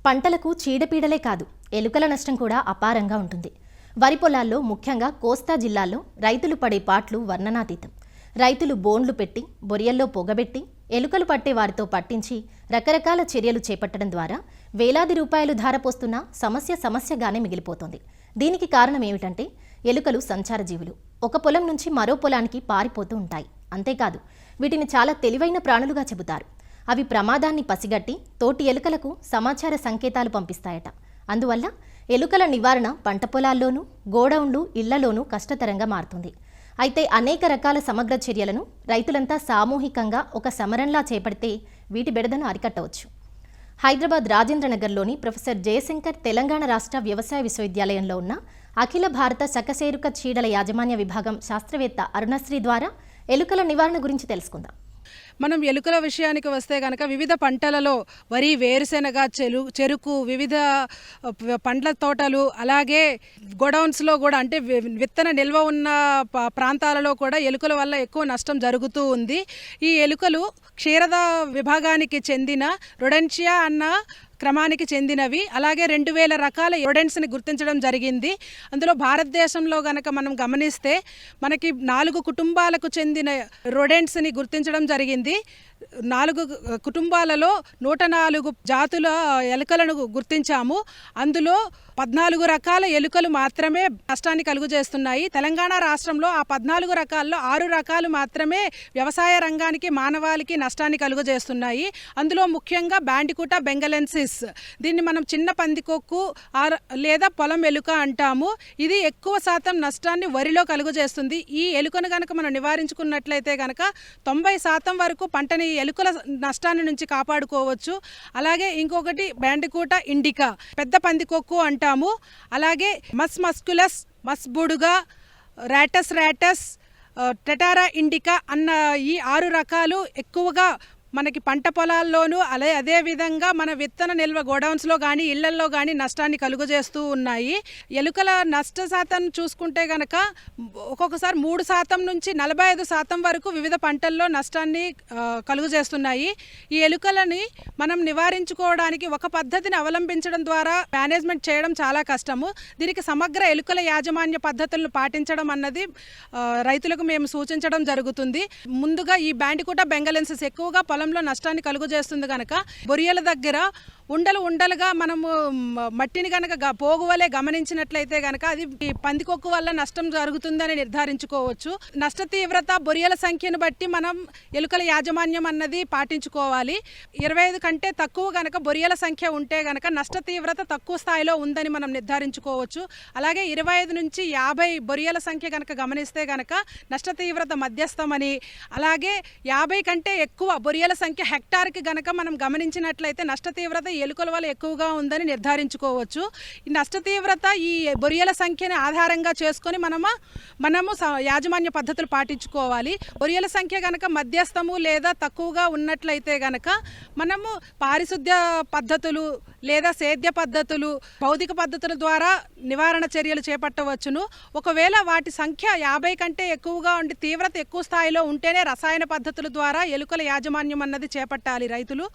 పంటలకు చీడపీడలే కాదు, ఎలుకల నష్టం కూడా అపారంగా ఉంటుంది. వరి పొలాల్లో ముఖ్యంగా కోస్తా జిల్లాల్లో రైతులు పడే పాట్లు వర్ణనాతీతం. రైతులు బోన్లు పెట్టి, బొరియల్లో పొగబెట్టి, ఎలుకలు పట్టే వారితో పట్టించి రకరకాల చర్యలు చేపట్టడం ద్వారా వేలాది రూపాయలు ధారపోస్తున్న సమస్యగానే మిగిలిపోతోంది. దీనికి కారణం ఏమిటంటే ఎలుకలు సంచార జీవులు. ఒక పొలం నుంచి మరో పొలానికి పారిపోతూ ఉంటాయి. అంతేకాదు, వీటిని చాలా తెలివైన ప్రాణులుగా చెబుతారు. అవి ప్రమాదాన్ని పసిగట్టి తోటి ఎలుకలకు సమాచార సంకేతాలు పంపిస్తాయట. అందువల్ల ఎలుకల నివారణ పంట పొలాల్లోనూ, గోడౌన్లు, ఇళ్లలోనూ కష్టతరంగా మారుతుంది. అయితే అనేక రకాల సమగ్ర చర్యలను రైతులంతా సామూహికంగా ఒక సమరంలా చేపడితే వీటి బెడదను అరికట్టవచ్చు. హైదరాబాద్ రాజేంద్రనగర్లోని ప్రొఫెసర్ జయశంకర్ తెలంగాణ రాష్ట్ర వ్యవసాయ విశ్వవిద్యాలయంలో ఉన్న అఖిల భారత సకశేరుక చీడల యాజమాన్య విభాగం శాస్త్రవేత్త అరుణశ్రీ ద్వారా ఎలుకల నివారణ గురించి తెలుసుకుందాం. మనం ఎలుకల విషయానికి వస్తే కనుక వివిధ పంటలలో వరి, వేరుశెనగ, చెరుకు, వివిధ పండ్ల తోటలు, అలాగే గోడౌన్స్లో కూడా అంటే విత్తన నిల్వ ఉన్న ప్రాంతాలలో కూడా ఎలుకల వల్ల ఎక్కువ నష్టం జరుగుతూ ఉంది. ఈ ఎలుకలు క్షీరద విభాగానికి చెందిన రొడెన్షియా అన్న క్రమానికి చెందినవి. అలాగే 2000 రకాల రొడెంట్స్ని గుర్తించడం జరిగింది. అందులో భారతదేశంలో గనక మనం గమనిస్తే మనకి 4 కుటుంబాలకు చెందిన రొడెంట్స్ని గుర్తించడం జరిగింది. 4 కుటుంబాలలో 104 జాతుల ఎలుకలను గుర్తించాము. అందులో 14 రకాల ఎలుకలు మాత్రమే నష్టాన్ని కలుగజేస్తున్నాయి. తెలంగాణ రాష్ట్రంలో ఆ 14 రకాల్లో 6 రకాలు మాత్రమే వ్యవసాయ రంగానికి, మానవాళికి నష్టాన్ని కలుగజేస్తున్నాయి. అందులో ముఖ్యంగా బ్యాండికూటా బెంగలెన్సిస్, దీన్ని మనం చిన్న పందికొక్కు లేదా పొలం ఎలుక అంటాము. ఇది ఎక్కువ శాతం నష్టాన్ని వరిలో కలుగజేస్తుంది. ఈ ఎలుకను కనుక మనం నివారించుకున్నట్లయితే కనుక 90% వరకు పంటని ఎలుకల నష్టాన్ని నుంచి కాపాడుకోవచ్చు. అలాగే ఇంకొకటి బ్యాండికూటా ఇండికా, పెద్ద పందికొక్కు అంటాము. అలాగే మస్కులస్, మస్బుడుగా, రాటస్, టెటారా ఇండికా అన్న ఈ 6 రకాలు ఎక్కువగా మనకి పంట పొలాల్లోనూ అదేవిధంగా మన విత్తన నిల్వ గోడౌన్స్లో కానీ, ఇళ్లల్లో కానీ నష్టాన్ని కలుగజేస్తూ ఉన్నాయి. ఎలుకల నష్ట శాతం చూసుకుంటే కనుక ఒక్కొక్కసారి 3% నుంచి 45% వరకు వివిధ పంటల్లో నష్టాన్ని కలుగజేస్తున్నాయి. ఈ ఎలుకలని మనం నివారించుకోవడానికి ఒక పద్ధతిని అవలంబించడం ద్వారా మేనేజ్మెంట్ చేయడం చాలా కష్టము. దీనికి సమగ్ర ఎలుకల యాజమాన్య పద్ధతులను పాటించడం అన్నది రైతులకు మేము సూచించడం జరుగుతుంది. ముందుగా ఈ బ్యాండికూటా బెంగలెన్సిస్ ఎక్కువగా పొలంలో నష్టాన్ని కలుగజేస్తుంది కనుక బొరియల దగ్గర ఉండలుగా మనము మట్టిని కనుక పోగువలే గమనించినట్లయితే కనుక అది పందికొక్కు వల్ల నష్టం జరుగుతుందని నిర్ధారించుకోవచ్చు. నష్ట తీవ్రత, బొరియల సంఖ్యను బట్టి మనం ఎలుకల యాజమాన్యం అన్నది పాటించుకోవాలి. 25 కంటే తక్కువ కనుక బొరియల సంఖ్య ఉంటే కనుక నష్ట తీవ్రత తక్కువ స్థాయిలో ఉందని మనం నిర్ధారించుకోవచ్చు. అలాగే 25 నుంచి 50 బొరియల సంఖ్య కనుక గమనిస్తే కనుక నష్ట తీవ్రత మధ్యస్థమని, అలాగే 50 కంటే ఎక్కువ బొరియల సంఖ్య హెక్టార్కి కనుక మనం గమనించినట్లయితే నష్ట తీవ్రత ఎలుకల వల్ల ఎక్కువగా ఉందని నిర్ధారించుకోవచ్చు. ఈ నష్ట తీవ్రత ఈ బొరియల సంఖ్యని ఆధారంగా చేసుకొని మనము యాజమాన్య పద్ధతులు పాటించుకోవాలి. బొరియల సంఖ్య కనుక మధ్యస్థము లేదా తక్కువగా ఉన్నట్లయితే కనుక మనము పారిశుద్ధ్య పద్ధతులు లేదా సేద్య పద్ధతులు, భౌతిక పద్ధతుల ద్వారా నివారణ చర్యలు చేపట్టవచ్చును. ఒకవేళ వాటి సంఖ్య 50 కంటే ఎక్కువగా ఉండి తీవ్రత ఎక్కువ స్థాయిలో ఉంటేనే రసాయన పద్ధతుల ద్వారా ఎలుకల యాజమాన్యం అన్నది చేపట్టాలి రైతులు.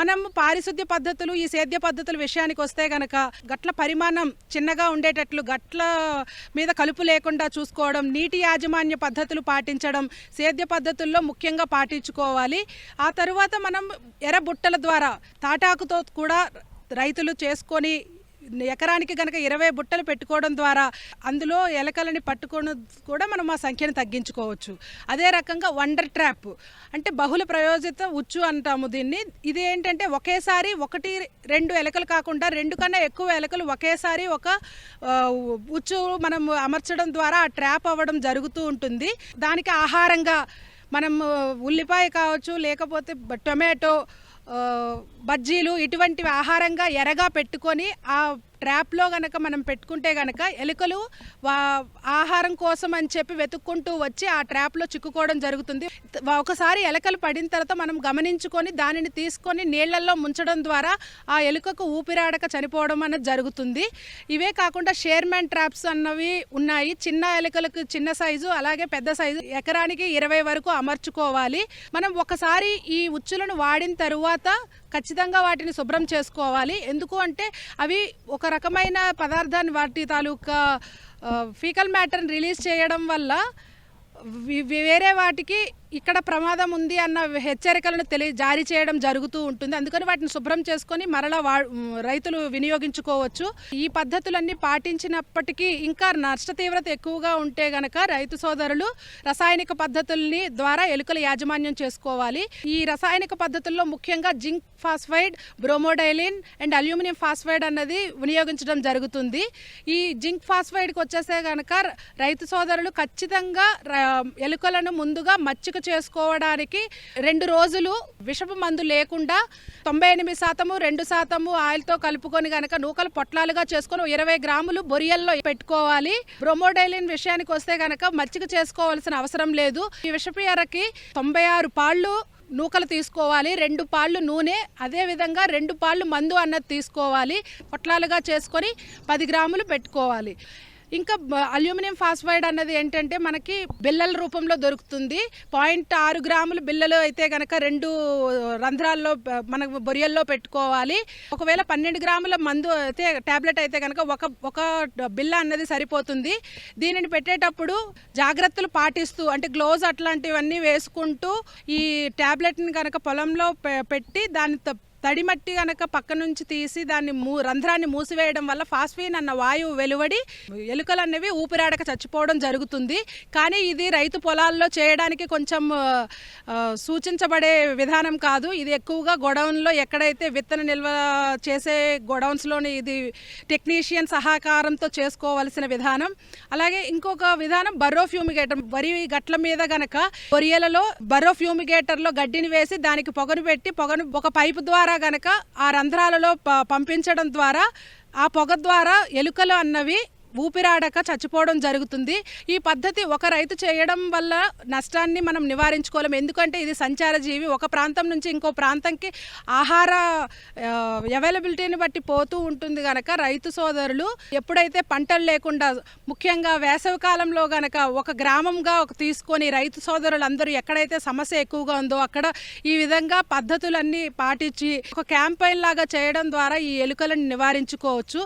మనం పారిశుద్ధ్య పద్ధతులు, ఈ సేద్య పద్ధతుల విషయానికి వస్తే గనక గట్ల పరిమాణం చిన్నగా ఉండేటట్లు గట్ల మీద కలుపు లేకుండా చూసుకోవడం, నీటి యాజమాన్య పద్ధతులు పాటించడం సేద్య పద్ధతుల్లో ముఖ్యంగా పాటించుకోవాలి. ఆ తరువాత మనం ఎర్రబుట్టల ద్వారా తాటాకుతో కూడా రైతులు చేసుకొని ఎకరానికి కనుక 20 బుట్టలు పెట్టుకోవడం ద్వారా అందులో ఎలకలని పట్టుకోవడం కూడా మనం ఆ సంఖ్యను తగ్గించుకోవచ్చు. అదే రకంగా వండర్ ట్రాప్ అంటే బహుళ ప్రయోజిత ఉచ్చు అంటాము దీన్ని. ఇది ఏంటంటే ఒకేసారి 1-2 ఎలకలు కాకుండా 2 కన్నా ఎక్కువ ఎలకలు ఒకేసారి ఒక ఉచ్చు మనం అమర్చడం ద్వారా ఆ ట్రాప్ అవ్వడం జరుగుతూ ఉంటుంది. దానికి ఆహారంగా మనం ఉల్లిపాయ కావచ్చు, లేకపోతే టొమాటో, బజ్జీలు ఇటువంటివి ఆహారంగా ఎరగా పెట్టుకొని ఆ ట్రాప్లో కనుక మనం పెట్టుకుంటే కనుక ఎలుకలు ఆహారం కోసం అని చెప్పి వెతుక్కుంటూ వచ్చి ఆ ట్రాప్లో చిక్కుకోవడం జరుగుతుంది. ఒకసారి ఎలుకలు పడిన తర్వాత మనం గమనించుకొని దానిని తీసుకొని నీళ్లలో ముంచడం ద్వారా ఆ ఎలుకకు ఊపిరాడక చనిపోవడం అనేది జరుగుతుంది. ఇవే కాకుండా షేర్మ్యాన్ ట్రాప్స్ అన్నవి ఉన్నాయి. చిన్న ఎలుకలకు చిన్న సైజు, అలాగే పెద్ద సైజు ఎకరానికి 20 వరకు అమర్చుకోవాలి. మనం ఒకసారి ఈ ఉచ్చులను వాడిన తరువాత ఖచ్చితంగా వాటిని శుభ్రం చేసుకోవాలి. ఎందుకు అంటే అవి ఒక రకమైన పదార్థాన్ని వాటి తాలూకా ఫీకల్ మ్యాటర్ని రిలీజ్ చేయడం వల్ల వేరే వాటికి ఇక్కడ ప్రమాదం ఉంది అన్న హెచ్చరికలను జారీ చేయడం జరుగుతూ ఉంటుంది. అందుకని వాటిని శుభ్రం చేసుకొని మరలా రైతులు వినియోగించుకోవచ్చు. ఈ పద్ధతులన్నీ పాటించినప్పటికీ ఇంకా నష్ట తీవ్రత ఎక్కువగా ఉంటే గనక రైతు సోదరులు రసాయనిక పద్ధతుల్ని ద్వారా ఎలుకల యాజమాన్యం చేసుకోవాలి. ఈ రసాయనిక పద్ధతుల్లో ముఖ్యంగా zinc phosphide, bromadiolone and aluminium phosphide అన్నది వినియోగించడం జరుగుతుంది. ఈ జింక్ ఫాస్ఫైడ్కి వచ్చేసే కనుక రైతు సోదరులు ఖచ్చితంగా ఎలుకలను ముందుగా మచ్చిక చేసుకోవడానికి 2 రోజులు విషపు మందు లేకుండా 98% 2% ఆయిల్తో కలుపుకొని గనక నూకలు పొట్లాలుగా చేసుకొని 20 గ్రాములు బొరియల్లో పెట్టుకోవాలి. బ్రోమోడైలిన్ విషయానికి వస్తే గనక మచ్చిక చేసుకోవాల్సిన అవసరం లేదు. ఈ విషపు ఎర్రకి 96 పాళ్ళు నూకలు తీసుకోవాలి, 2 పాళ్ళు నూనె, అదేవిధంగా 2 పాళ్ళు మందు అన్నది తీసుకోవాలి. పొట్లాలుగా చేసుకొని 10 గ్రాములు పెట్టుకోవాలి. ఇంకా అల్యూమినియం ఫాస్ఫైడ్ అన్నది ఏంటంటే మనకి బిళ్ళల రూపంలో దొరుకుతుంది. 0.6 గ్రాములు బిళ్ళలు అయితే కనుక 2 రంధ్రాల్లో మనకు బొరియల్లో పెట్టుకోవాలి. ఒకవేళ 12 గ్రాముల మందు అయితే ట్యాబ్లెట్ అయితే కనుక ఒక బిళ్ళ అన్నది సరిపోతుంది. దీనిని పెట్టేటప్పుడు జాగ్రత్తలు పాటిస్తూ అంటే గ్లోవ్స్ అట్లాంటివన్నీ వేసుకుంటూ ఈ ట్యాబ్లెట్ని కనుక పొలంలో పెట్టి దాని తడిమట్టి కనుక పక్క నుంచి తీసి దాన్ని రంధ్రాన్ని మూసివేయడం వల్ల ఫాస్ఫిన్ అన్న వాయువు వెలువడి ఎలుకలు అనేవి ఊపిరాడక చచ్చిపోవడం జరుగుతుంది. కానీ ఇది రైతు పొలాల్లో చేయడానికి కొంచెం సూచించబడే విధానం కాదు. ఇది ఎక్కువగా గొడౌన్లో ఎక్కడైతే విత్తన నిల్వ చేసే గొడౌన్స్లోని ఇది టెక్నీషియన్ సహకారంతో చేసుకోవాల్సిన విధానం. అలాగే ఇంకొక విధానం బర్రో ఫ్యూమిగేటర్. వరి గట్ల మీద గనక బొరియలలో బర్రో ఫ్యూమిగేటర్లో గడ్డిని వేసి దానికి పొగను పెట్టి ఒక పైపు ద్వారా గనక ఆ రంధ్రాలలో పంపించడం ద్వారా ఆ పొగ ద్వారా ఎలుకలు అన్నవి ఊపిరాడక చచ్చిపోవడం జరుగుతుంది. ఈ పద్ధతి ఒక రైతు చేయడం వల్ల నష్టాన్ని మనం నివారించుకోలేము. ఎందుకంటే ఇది సంచార జీవి. ఒక ప్రాంతం నుంచి ఇంకో ప్రాంతంకి ఆహార అవైలబిలిటీని బట్టి పోతూ ఉంటుంది కనుక రైతు సోదరులు ఎప్పుడైతే పంటలు లేకుండా ముఖ్యంగా వేసవి కాలంలో గనక ఒక గ్రామంగా తీసుకొని రైతు సోదరులు అందరూ ఎక్కడైతే సమస్య ఎక్కువగా ఉందో అక్కడ ఈ విధంగా పద్ధతులన్నీ పాటించి ఒక క్యాంపెయిన్ లాగా చేయడం ద్వారా ఈ ఎలుకలను నివారించుకోవచ్చు.